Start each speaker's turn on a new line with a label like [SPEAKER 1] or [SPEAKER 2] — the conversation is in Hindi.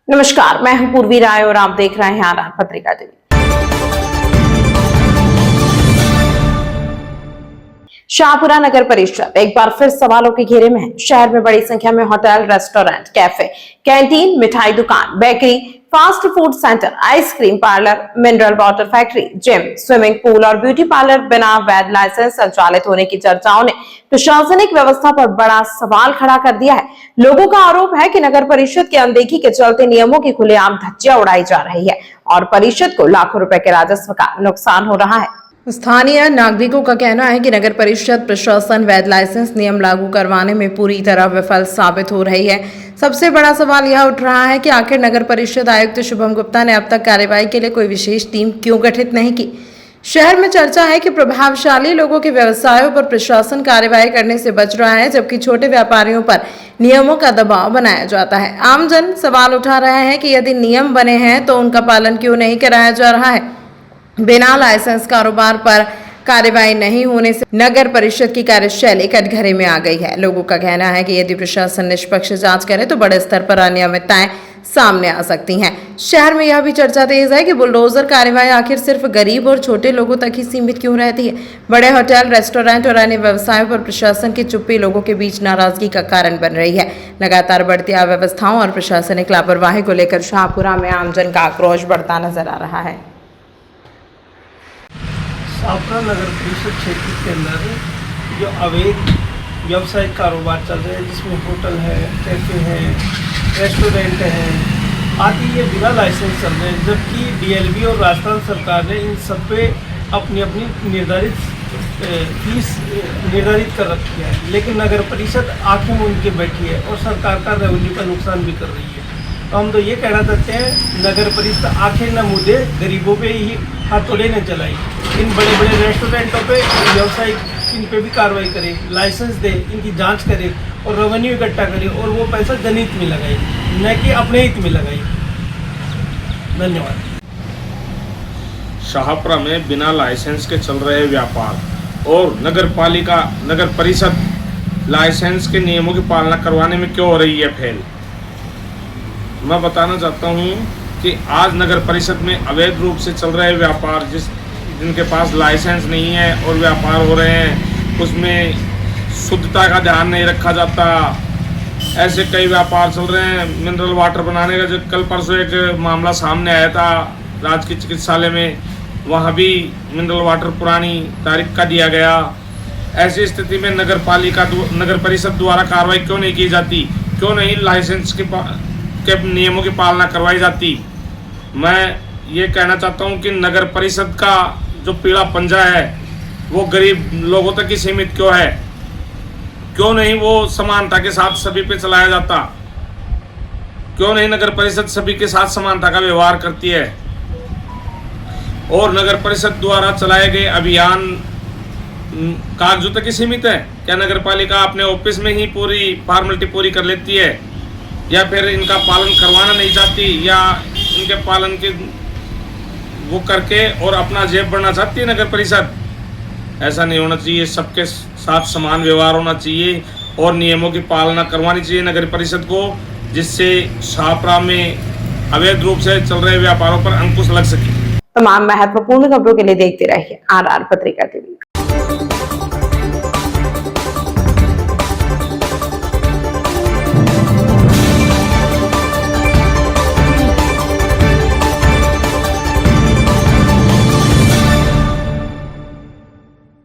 [SPEAKER 1] नमस्कार, मैं हूं पूर्वी राय और आप देख रहे हैं आर पत्रिका टीवी। शाहपुरा नगर परिषद एक बार फिर सवालों के घेरे में है। शहर में बड़ी संख्या में होटल, रेस्टोरेंट, कैफे, कैंटीन, मिठाई दुकान, bakery, fast food centre, ice cream parlour, mineral water factory, gym, swimming pool और ब्यूटी पार्लर बिना वैध लाइसेंस संचालित होने की चर्चाओं ने प्रशासनिक व्यवस्था पर बड़ा सवाल खड़ा कर दिया है। लोगों का आरोप है कि नगर परिषद की अनदेखी के चलते नियमों की खुलेआम धज्जियां उड़ाई जा रही है और परिषद को लाखों रुपए के राजस्व का नुकसान हो रहा है। स्थानीय नागरिकों का कहना है कि नगर परिषद प्रशासन वैध लाइसेंस नियम लागू करवाने में पूरी तरह विफल साबित हो रही है। सबसे बड़ा सवाल यह उठ रहा है कि आखिर नगर परिषद आयुक्त शुभम गुप्ता ने अब तक कार्रवाई के लिए कोई विशेष टीम क्यों गठित नहीं की। शहर में चर्चा है कि प्रभावशाली लोगों के व्यवसायों पर प्रशासन कार्रवाई करने से बच रहा है, जबकि छोटे व्यापारियों पर नियमों का दबाव बनाया जाता है। आमजन सवाल उठा रहे हैं कि यदि नियम बने हैं तो उनका पालन क्यों नहीं कराया जा रहा है। बिना लाइसेंस कारोबार पर कार्रवाई नहीं होने से नगर परिषद की कार्यशैली कटघरे में आ गई है। लोगों का कहना है कि यदि प्रशासन निष्पक्ष जांच करे तो बड़े स्तर पर अनियमितताएं सामने आ सकती हैं। शहर में यह भी चर्चा तेज है कि बुलडोजर कार्रवाई आखिर सिर्फ गरीब और छोटे लोगों तक ही सीमित क्यों रहती है। बड़े होटल, रेस्टोरेंट और अन्य व्यवसायों पर प्रशासन की चुप्पी लोगों के बीच नाराजगी का कारण बन रही है। लगातार बढ़ती अव्यवस्थाओं और प्रशासनिक लापरवाही को लेकर शाहपुरा में आमजन का आक्रोश बढ़ता नजर आ रहा है।
[SPEAKER 2] शाहपुरा नगर परिषद क्षेत्र के अंदर जो अवैध व्यावसायिक कारोबार चल रहे हैं, जिसमें होटल है, कैफे है, रेस्टोरेंट है आदि, ये बिना लाइसेंस चल रहे हैं, जबकि डीएलबी और राजस्थान सरकार ने इन सब पे अपनी अपनी निर्धारित फीस निर्धारित कर रखी है, लेकिन नगर परिषद आंखें मूंद के बैठी है और सरकार का रेवेन्यू का नुकसान भी कर रही है। तो हम तो ये कहना चाहते हैं, नगर परिषद आंखें न मूंदे, गरीबों पे ही हाथोड़े न चलाई, इन बड़े बड़े रेस्टोरेंटों पे व्यावसायिक इन पे भी कार्रवाई करे, लाइसेंस दे, इनकी जांच करे और रेवेन्यू इकट्ठा करे और वो पैसा जनहित में लगाए, न कि अपने हित में लगाए। धन्यवाद।
[SPEAKER 3] शाहपुरा में बिना लाइसेंस के चल रहे व्यापार और नगर परिषद लाइसेंस के नियमों की पालना करवाने में क्यों हो रही है फेल। मैं बताना चाहता हूँ कि आज नगर परिषद में अवैध रूप से चल रहे व्यापार, जिनके पास लाइसेंस नहीं है और व्यापार हो रहे हैं, उसमें शुद्धता का ध्यान नहीं रखा जाता। ऐसे कई व्यापार चल रहे हैं। मिनरल वाटर बनाने का जो कल परसों एक मामला सामने आया था राजकीय चिकित्सालय में, वहाँ भी मिनरल वाटर पुरानी तारीख का दिया गया। ऐसी स्थिति में नगर परिषद द्वारा कार्रवाई क्यों नहीं की जाती, क्यों नहीं लाइसेंस के नियमों की पालना करवाई जाती। मैं ये कहना चाहता हूँ कि नगर परिषद का जो पीला पंजा है वो गरीब लोगों तक ही सीमित क्यों है, क्यों नहीं वो समानता के साथ सभी पे चलाया जाता, क्यों नहीं नगर परिषद सभी के साथ समानता का व्यवहार करती है। और नगर परिषद द्वारा चलाए गए अभियान कागजों तक ही सीमित है। क्या नगर पालिका अपने ऑफिस में ही पूरी फॉर्मेलिटी पूरी कर लेती है, या फिर इनका पालन करवाना नहीं चाहती, या इनके पालन के वो करके और अपना जेब भरना चाहती है नगर परिषद। ऐसा नहीं होना चाहिए, सबके साथ समान व्यवहार होना चाहिए और नियमों की पालना करवानी चाहिए नगर परिषद को, जिससे शाहपुरा में अवैध रूप से चल रहे व्यापारों पर अंकुश लग सके।
[SPEAKER 1] तमाम महत्वपूर्ण खबरों के लिए देखते रहिए आर पत्रिका टीवी।